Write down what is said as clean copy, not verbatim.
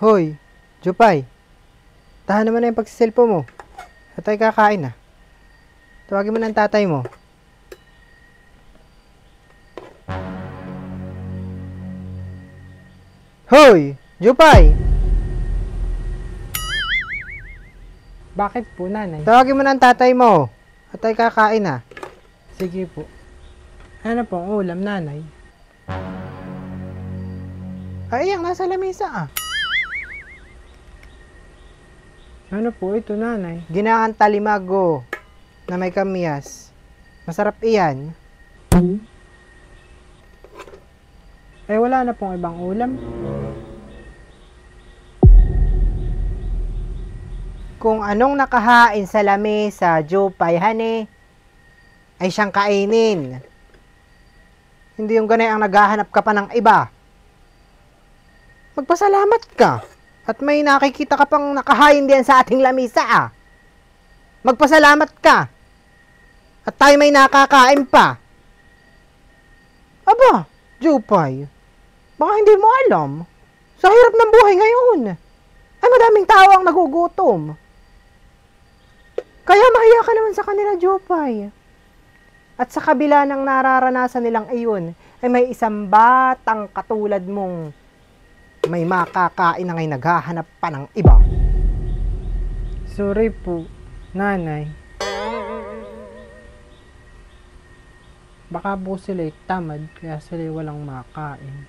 Hoy, Jupay, tahan naman na yung pagsiselfo mo. At tayo kakain na. Tawagin mo ng tatay mo. Hoy, Jupay! Bakit po, nanay? Tawagin mo ng tatay mo. At tayo kakain na. Sige po. Ano pong ulam, nanay? Ay, ang nasa lamesa ah. Ano po ito, nanay? Ginahang talimago na may kamyas. Masarap iyan. Eh, wala na pong ibang ulam. Kung anong nakahain sa lamesa, Jupay, hane, ay siyang kainin. Hindi yung ganay ang naghahanap ka pa ng iba. Magpasalamat ka. At may nakikita ka pang nakahain din sa ating lamesa ah. Magpasalamat ka. At tayo may nakakain pa. Aba, Jupay, baka hindi mo alam. Sa hirap ng buhay ngayon, ay madaming tao ang nagugutom. Kaya mahiya ka naman sa kanila, Jupay. At sa kabila ng nararanasan nilang iyon, ay may isang batang katulad mong may makakain na ngay naghahanap pa ng iba. Sorry po, nanay. Baka po sila'y tamad, kaya sila'y walang makain.